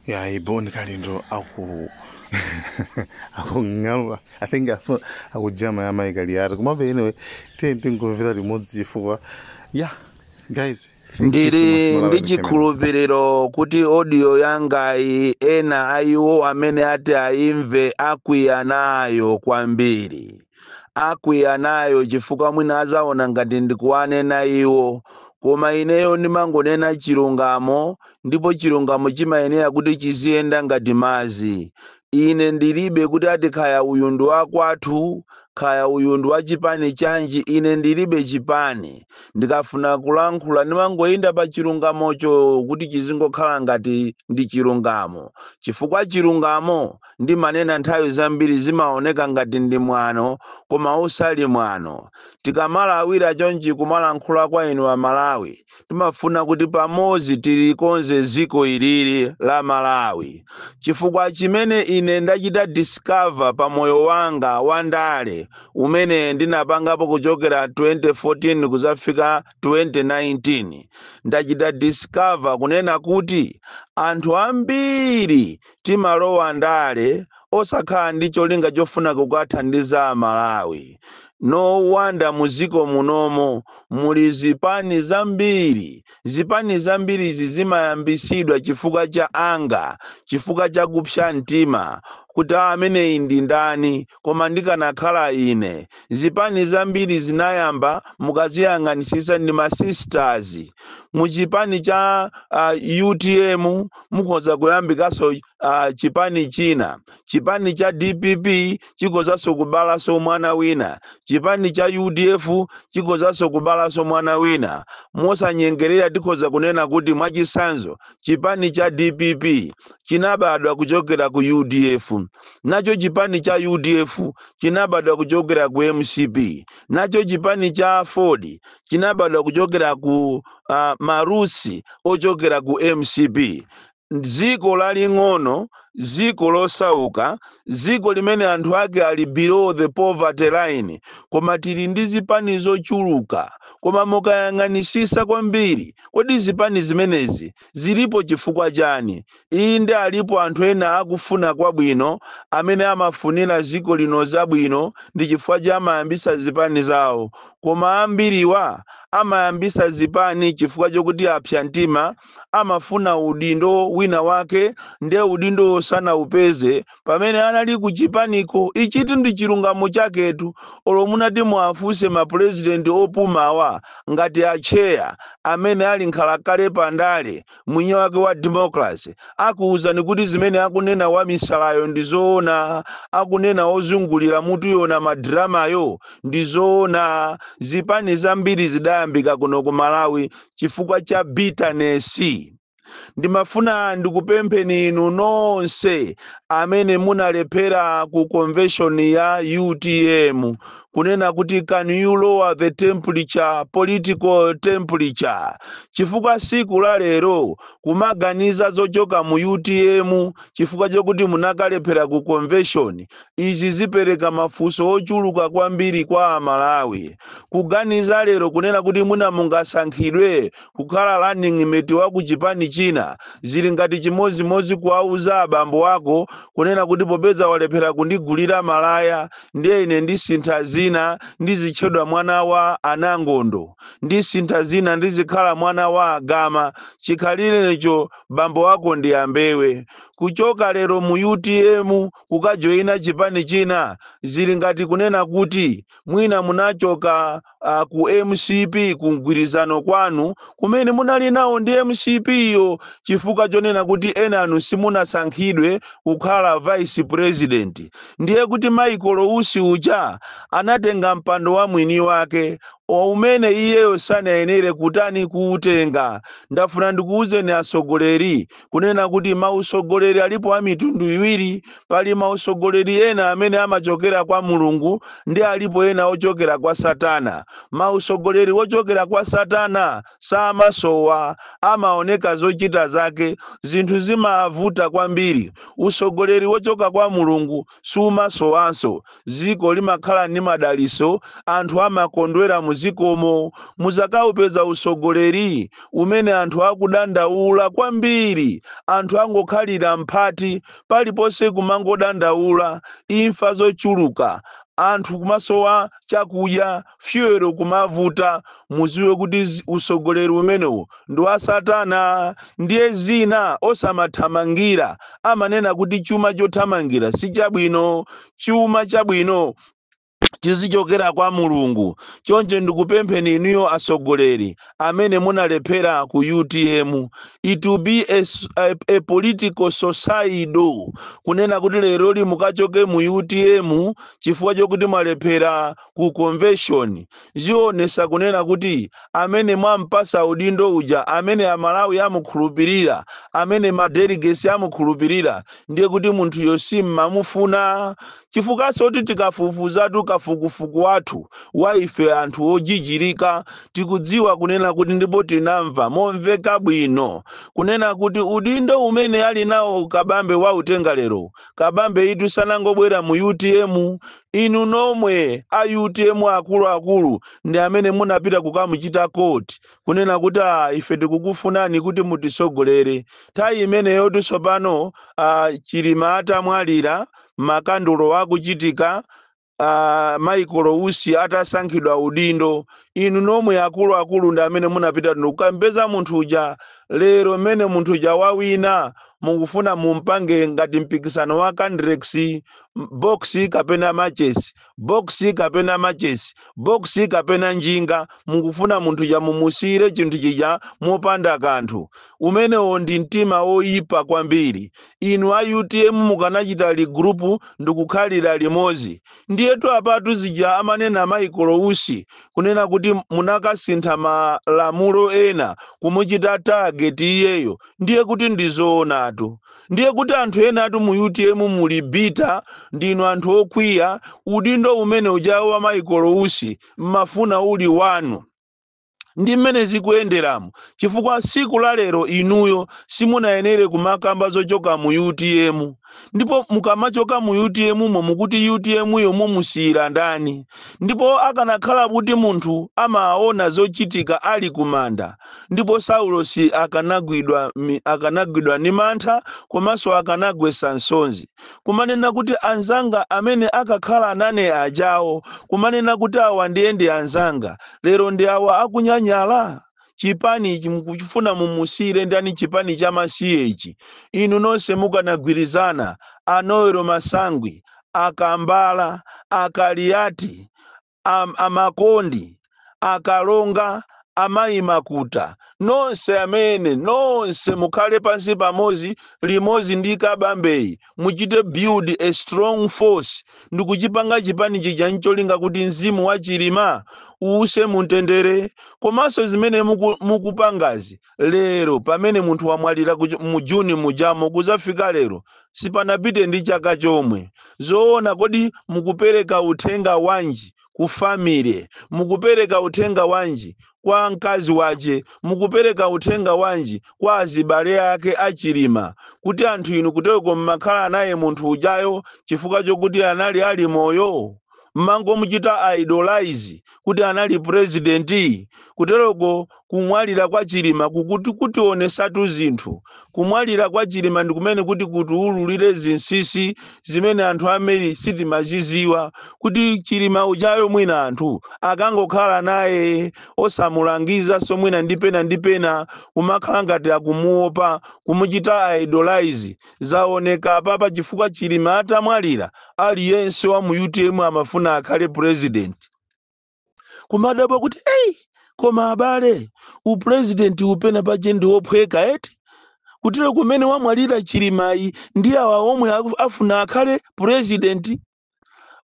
Yeah, iboni kalindo akung'alwa. I think akujama ya maikali yaro. Kumave anyway, tinkumvera limodzi chifukwa. Yeah, guys, thank you so much. Ndili Malawi ndi ni cameras. chikhulupiriro kuti audio yangayi ena ayiwo amene ati ayimve akwiya nayo kwambiri. Akwiya nayo chifukwa mwina azaona ngati ndikuwanena iwo. Koma ineyo ndimangonena chilungamo, ndipo chilungamo chimayenera kuti chiziyenda ngati madzi. Ine ndilibe kuti ati khaya uyu ndi wakwathu, khaya uyu ndi wa chipani chanji, ine ndilibe chipani. Ndikafuna kulankhula ndimangoyenda pa chilungamocho kuti chizingokhala ngati ndi chilungamo. Chifukwa chilungamo ndimanena nthawi zambiri zimaoneka ngati ndi mwano, koma usali mwano. Tikamala awira chonchi kumalankhula kwa inu wa Malawi, timafuna kuti pamodzi tilikonze dziko ilili la Malawi. Chifukwa chimene ine ndachita discover pa moyo wanga wandale umene ndinapangapo kuchokera 2014 kuzafika 2019, ndachita discover kunena kuti anthu ambiri timalowa ndale osakhala ndi cholinga chofuna kukathandiza Malawi. No wonder muziko munomo muli zipani zambiri. Zipani zambiri zimayambisidwa chifukwa cha anga, chifukwa cha kupsa mtima, kuti amene ndi ndani koma ndikanakhala ine. Zipani zambiri zinayamba mukaziyang'anisisa ndi ma sisters. Muchipani cha UTM mukhoza kuyambikaso chipani china. Chipani cha DPP chikozaso kubalaso mwana wina. Chipani cha UDF chikozaso kubalaso mwana wina. Mosanyengerera tikhoza kunena kuti mwachisanzo chipani cha DPP chinabadwa kuchokera ku UDF. Nacho chipani cha UDF chinabadwa kuchokera ku MCP. Nacho chipani cha Ford chinabadwa kuchokera ku Marusi ochokera ku MCP. Dziko laling'ono, dziko losauka, dziko limene anthu ake ali below the poverty line, koma tili ndi zipani zochuluka. Koma mukayang'anisisa kwambiri, kodi zipani zimenezi zilipo chifukwa chani? Inde alipo anthu ena akufuna kwabwino, amene amafunira dziko lino zabwino, ndi chifukwa cha amayambisa zipani zawo. Koma ambiriwa amayambisa zipani chifukwa chokuti apsa mtima, amafuna udindo wina wake, ndiye udindo sana upeze pamene anali kuchipaniko. Ichitu ndi chilungamo chaketu. Olo munati muafuse ma president opumawa ngati acheya amene ali nkhalakale pandale mwinyi wake wa democracy, akuwuzani kuti zimene akunena wa misalayo ndi zoona, akunena ozungulira mutu yona madramayo ndi zoona. Zipani zambiri zidayambika kuno ku Malawi chifukwa cha bitterness. Ndimafuna ndikupempheni inu nonse amene munalephera ku convention ya UTM kunena kuti can you lower the temperature, political temperature. Chifukwa siku la lero kumaganiza zochoka mu UTM chifukwa chokuti munakalephera ku convention, izi zipereka mafunso ochuluka kwambiri kwa Malawi. Kuganiza lero kunena kuti muna mungasankhidwe kukhala running mate wa kuchipani china, zili ngati chimozimozi kuauza abambo wako kunena kuti popeza walephera kundigulira malaya ndiye ine ndisintha zina ndizitchedwa mwana wa Anangondo, ndisintha zina ndizikhala mwana wa Agama. Chikhalirecho bambo wako ndi ambewe. Kuchoka lero mu UTM kukajoina chipani china, zili ngati kunena kuti mwina munachoka ku MCP kugwirizano kwanu kumene munali nawo ndi MCP yo, chifukwa chonena kuti ena anu simunasankhidwe kukhala vice president. Ndiye kuti Michael Usi uja anatenga mpando wa mwini wake umene iyeyo sanayenere kutani kuutenga. Ndafuna ndikuwuzeni asogoleri kunena kuti mausogoleri alipo a mitundu iwiri. Pali mausogoleri ena amene amachokera kwa Mulungu, ndi alipo ena ochokera kwa Satana. Mausogoleri ochokera kwa Satana samasowa, amaoneka zochita zake, zinthu zimavuta kwambiri. Usogoleri wochoka kwa Mulungu sumasowanso, ziko limakhala ndi madaliso, anthu amakondwera mu zikomo muzakaupeza usogoleri umene anthu akudandaula kwambiri, anthu angokhalira mphati paliponse kumangodandaula, imfa zochuluka, anthu kumasowa chakudya, fyero kumavuta. Muziwe kuti usogoleri umenewu ndi wa Satana. Ndiye zina osamathamangira amanena kuti chuma chothamangira si chabwino, chuma chabwino chizichokera kwa Mulungu. Choncho ndikupempheni inuyo asogoleri amene munalephera ku UTM, it will be a political suicide, kunena kuti lero li mukachoke mu UTM chifukwa chokuti mwalephera ku convention. Zionesa kunena kuti amene mwampasa udindo uja, amene amalawi amukhulupirira, amene madelegates amukhulupirira, ndiye kuti munthu yosi mamufuna. Chifukwa soti tikafufuzatu kafukufuku wathu waife anthu ojijirika, tikudziwa kunena kuti ndipo tinamva momveka bwino kunena kuti udindo umene ali nawo kabambe wa utenga lero, kabambe itu sanangobwera mu UTM. Inu nomwe a UTM akulu ndi amene munapita kukamuchita court kunena kuti ife tikukufunani kuti mutisogolere. Tayi imeneyo tsopano Chilima atamwalira, makandulo akuchitika, Michael Usi atasankhidwa udindo, inu nomwe akulu ndi amene munapita kukampeza munthu uja. Lero mene munthu uja wawina mukufuna mumpange ngati mpikisano wa candidates, boxi kapena matches, boxi kapena matches, boxi kapena njinga, mukufuna munthu uja mumusire chinthu chija mopanda kanthu. Umenewo ndi mtima oyipa kwambiri. Inu a UTM mukanachita li group ndikukhalira limozi. Ndiyetu apatu zija amanena Michael Usi kunena kuti munakasintha malamulo ena kumuchita target iyeyo, ndiye kuti ndizoonatu. Ndiye kuti anthu ena atu mu UTM mulibita, ndinu anthu okwiya. Udindo umene ujawo wa Michael Usi mmafuna uli wanu. Ndi mmene zikuyenderamo, chifukwa siku la lero inuyo simunayenere kumakamba zochoka mu UTM. Ndipo mukamachoka mu UTM mukuti UTM yo mumusira ndani. Ndipo akanakhala kuti munthu amaona zochitika ali kumanda, ndipo Saulosi akanagwidwa ni mantha, komanso akanagwesa nsonzi, kumanena kuti anzanga amene akakhala nane ajawo, kumanena kuti awa ndiye ndi anzanga, lero ndi awa akunyanyala. Chipani ichi mukufuna mumusire ndani chipani cha masiye ichi. Inu nonse mukanagwirizana, Anoero Masangwi, Akambala, Akaliati, Amakondi, Akalonga, Amayi Makuta, nonse amene nonse mukhale pansi pamozi limozi ndi kabambeyi, muchite build a strong force ndikuchipanga chipani chija ncholinga kuti mzimu wa Chilima uuse mutendere. Komanso zimene mukupangazi lero pamene munthu wamwalira mu Juni mujamo kuzafika lero sipanapite ndi chaka chomwe. Zoona kodi mukupereka uthenga wanji ku family, mukupereka uthenga wanji kwa mkazi wache, mukupereka uthenga wanji kwa azibale ake a Chilima, kuti anthu inu kuteko mmakhala naye munthu ujayo chifukwa chokuti anali ali moyo. Mmango muchita idolize kuti anali president, kuteroko kumwalira kwa Chilima kuti onesatu zinthu. Kumwalira kwa Chilima ndikumene kuti ululire zinsisi zimene anthu amene sitimaziziwa, kuti Chilima ujayo mwina anthu akangokhala naye osamulangiza so mwina ndipena kumakhala ngati akumuopa, kumuchita idolize. Zaoneka papa chifukwa Chilima atamwalira aliyense wa mu UTM amafuna akhale president. Kumadabo kuti koma abale upresident upena paje ndi wophweka eti, kutero kumene wamwalira Chilimayi ndi awa omwe afuna akhale president.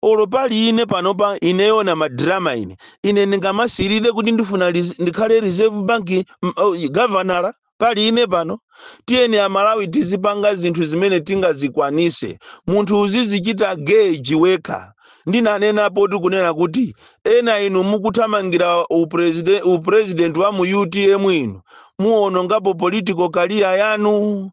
Olo pali ine panopa ineona madrama ine ndingamasirire kuti ndifuna ndikhale reserve bank governor pali ine pano. Tiyeni amalawi tizipanga zinthu zimene tingazikwanise. Munthu uzizichita gauge weka. Ndinanena poti kunena kuti ena inu mukuthamangira upresident wa mu UTM inu muonongapo political career yanu.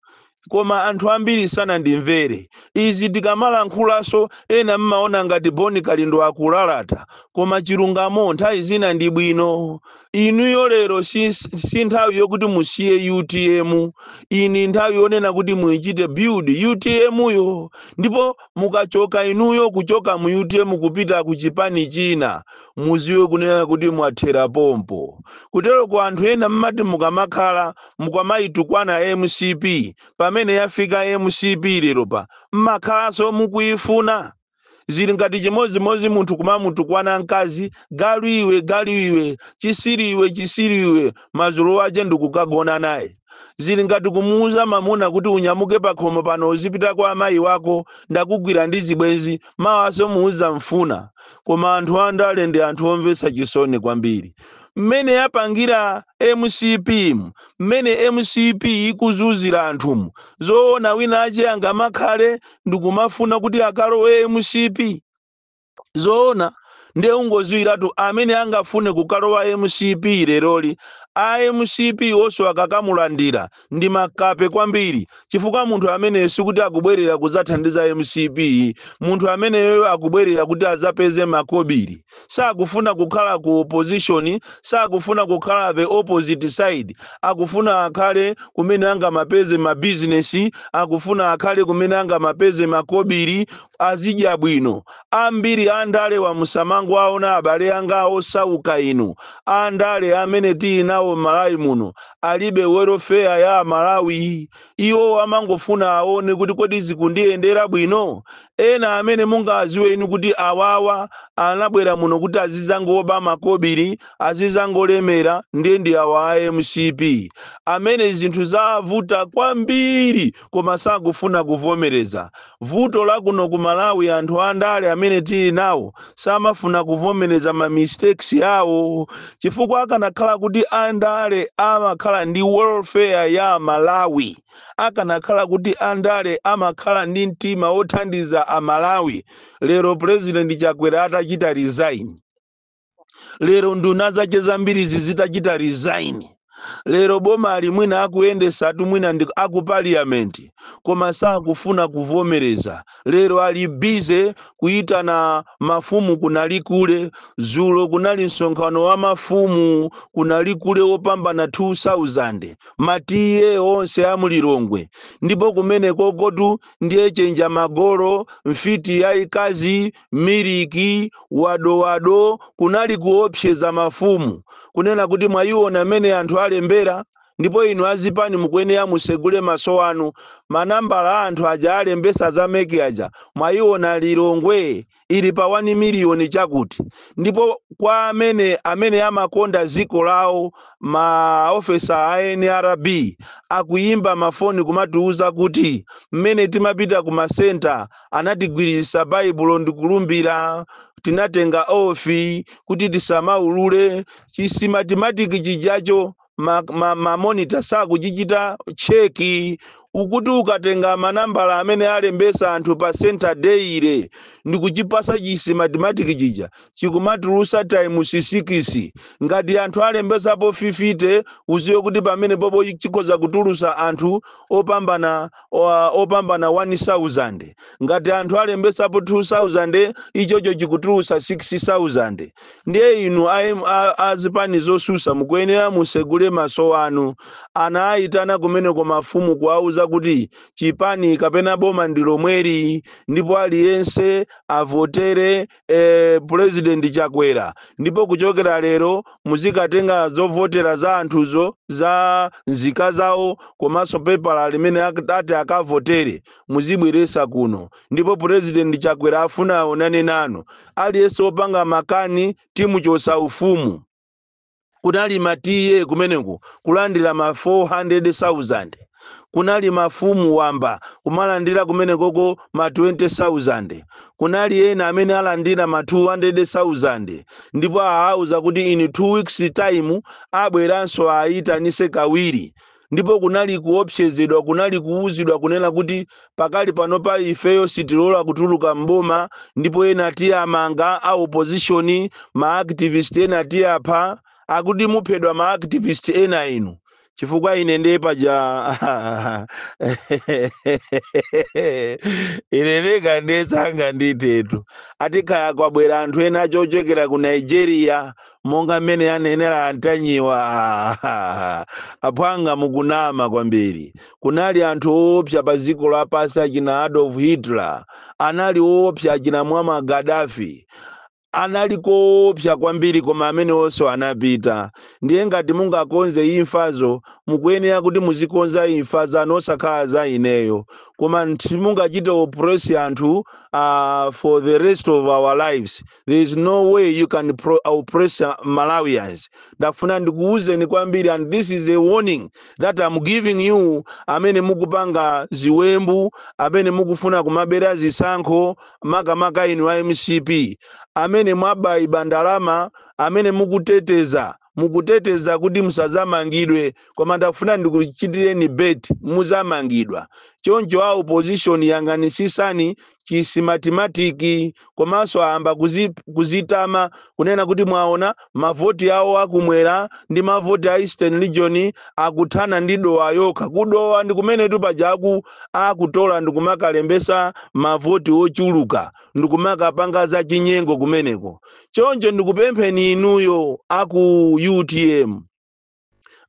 koma anthu ambiri sanandimvere. Izi tikamalankhulaso ena mmaona ngati Boni Kalindo akulalata, koma chilungamo nthawi zina ndi bwino. Inuyo lero si nthawi yokuti musiye UTM, ini nthawi yonena kuti muichite build UTM yo, ndipo mukachoka inuyo kuchoka mu UTM kupita ku chipani china, muziwe kunena kuti mwathera pompo. Kutero kwa anthu ena mmati mukamakhala mukamayitukwana MCP, pamene yafika MCP lero pa mmakhalaso mukuifuna. Zili ngati chimodzimodzi munthu kumamutukwana mkazi, galiwe chisiriwe mazulu aje ndikukagona naye. Zili ngati kumuuza mamuna kuti unyamuke pakhomo pano uzipita kwa amayi wako, ndakugwira ndi zibwenzi, mawaso muuza mfuna. Koma anthu andale ndi anthu omvetsa chisoni kwambiri. Mmene yapangira MCP, mmene MCP ikuzuzira anthumu, zoona wina ache angamakhale ndikumafuna kuti akalowe MCP. Zoona nde ungoziwiratu amene angafune kukalowa MCP leroli, MCP oso akakamulandira ndi makape kwambiri, chifukwa munthu amene sikuti akubwerera kuzathandiza MCP, munthu amene yoyo akubwerera kuti azapeze makobiri. Sakufuna kukhala ku opposition, sakufuna kukhala the opposite side, akufuna akhale kumene anga mapeze ma business, akufuna akhale kumene anga mapeze makobiri, azidya bwino. Ambiri andale wa musamango aona abale anga osauka inu, andale amene tinawo Malawi muno alibe welfare ya Malawi. Iwo amangofuna aone kuti kodi zikundiyendera bwino. Ena amene mungaziwe inu kuti awawa anabwera muno kuti azizangoba makobiri, azizangolemera, ndi awa MCP amene zinthu zavuta kwambiri koma sakufuna kuvomereza. Vuto la kuno ku Malawi anthu andale amene tili nawo samafuna kuvomereza ma mistakes yawo, chifukwa akanakhala kuti andale amakhala ndi welfare ya Malawi, akanakhala kuti andale amakhala ndi mtima othandiza Amalawi, lero President Chakwera atachita resign, lero nduna zake zambiri zitachita resign, lero boma alimwina akuyendesa tumwina ndi aku parliament, koma sakufuna kuvomereza. Lero ali bize kuitana mafumu kunali kule, zulo kunali msonkhano wa mafumu kunali kule opambana 2000, matiye onse amulilongwe, ndipo kumene kokotu ndiye chenja magoro, mfiti ya ikazi, miliki, wado kunali kuopseza mafumu, kunena kuti mwayiona amene anthu alembera, ndipo inu azipani mukuyenera musegule maso anu, manambala anthu aja alembesa za meki aja, mwayiona Lilongwe ili pa 1 million chakuti. Ndipo kwa amene amakonda ziko lao, maofesa a NRB akuyimba mafoni kumatiuza kuti mmene timapita ku masenta anatigwirisa baibulo ndikulumbira, tinatenga ofi kuti tisamaulule, chisi matematiki chijacho ma monitor sakuchichita cheki, ukuti ukatenga manambala amene alembesa anthu pa center day ile ndikuchipasa chisi matematiki chija chikumatulusa time 6, ngati anthu alembesa po 50 uziwe kuti pamene popo chikoza kutulusa anthu opambana 1000, ngati anthu alembesa po 2000 ichocho chikutulusa 6000. ndiye inu azipani zosusa mukuyenera musegule maso anu. Ana aitana kumene kwa mafumu kuauza kuti chipani kapena boma ndilo mweri, ndipo aliyense avotere President Chakwera, ndipo kuchokera lero muzikatenga zovotera za anthuzo za nzika zawo komanso pepala limene ati akavotere muzibweresa kuno, ndipo President Chakwera afuna aonane nanu. Aliyense opanga makani timu chosa ufumu, kunali matiye kumeneko kulandira ma 400,000, kunali mafumu wamba kumalandira kumenekoko ma 20,000, kunali ena amene alandira ma 200,000, ndipo ahauza kuti in 2 weeks time abweranso ayitanise kawiri. Ndipo kunali kuopsezedwa, kunali kuuzidwa kunena kuti pakali panopa ifeyo sitilola kutuluka mboma, ndipo ena tiya amanga a opposition, ma activist ena tiya apha, akuti muphedwa ma activist ena inu. chifukwa ine ndepa ja ine ndikandetsanga nditetu atikaya kwabwera anthu ena achochokera ku Nigeria monga mmene anenera antanyiwa aphwanga mukunama kwambiri. Kunali anthu oopsa pa dziko lapansi achina Adolf Hitler, anali oopsa achina Muammar Gaddafi, anali koopsa kwambiri koma amene onse anapita. Ndiye ngati mungakonze imfazo mukuyenera kuti muzikonza imfa zanu osakhala za ineyo, koma simungachite oppress anthu for the rest of our lives. There is no way you can oppress Malawians. Ndafuna ndikuuzeni kwambiri, and this is a warning that I'm giving you, amene mukupanga ziwembu, amene mukufuna kumabera zisankho makamaka inu wa MCP, amene mwabayiba ndalama, amene mukuteteza kuti musazamangidwe, koma ndafuna ndikuchitireni bet muzamangidwa. Choncho a opposition yanganisisani chisimatematiki, komanso amba kuzitama kunena kuti mwaona mavoti awo akumwera ndi mavoti a Eastern Region akuthana ndi dowa yokha. Kudowa ndi kumene tupajaku akutola ndikumakalembesa mavoti ochuluka, ndikumakapanga za chinyengo kumeneko. Choncho ndikupempheni inuyo aku UTM,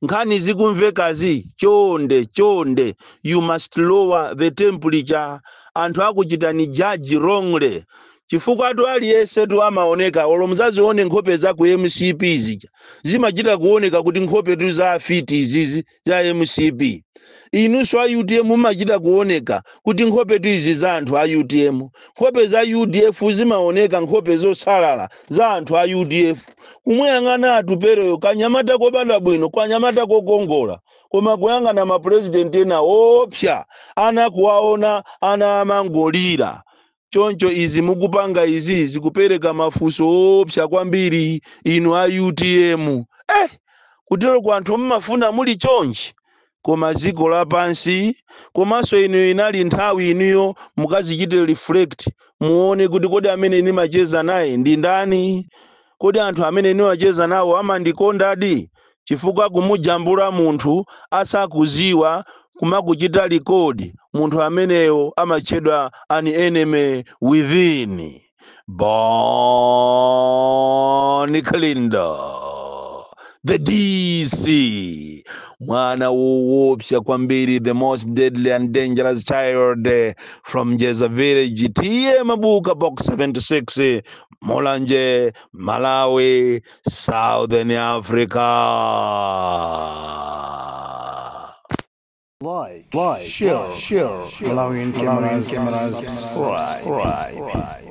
nkhani zikumvekazi, chonde you must lower the temperature. Anthu akuchitani judge wrongly, chifukwa atu aliyense tu amaoneka, olo muzazione nkhope za ku MCP zija zimachita kuoneka kuti nkhope tu za afiti izizi za MCP. Inunso a UTM mumachita kuoneka kuti nkhope tu izi za anthu a UTM. Nkhope za UDF zimaoneka nkhope zosalala za anthu a UDF. Kumuyang'ana atupereyo kanyamata kopanda bwino, kanyamata kokongola, koma kuyang'ana mapresidenti ena opsa anakuwaona ana amangolira. Choncho izi mukupanga izi zikupereka mafunso opsa kwambiri inu a UTM. Kutero kwa anthu mmafuna muli chonchi, koma dziko lapansi, komanso inu inali nthawi inuyo mukazichite reflect, muone kuti kodi amene nimacheza naye ndi ndani, kodi anthu amene nimacheza nawo amandikondadi, chifukwa kumujambula munthu asakuziwa kumakuchita likodi, munthu ameneyo amachedwa an enemy within. Born Klindo, the DC, mwana woopsa kwambiri, the most deadly and dangerous child from Jeza Village, TM Mabuka Box 76, Molanje, Malawi, Southern Africa. Like, share, Malawian cameras, subscribe.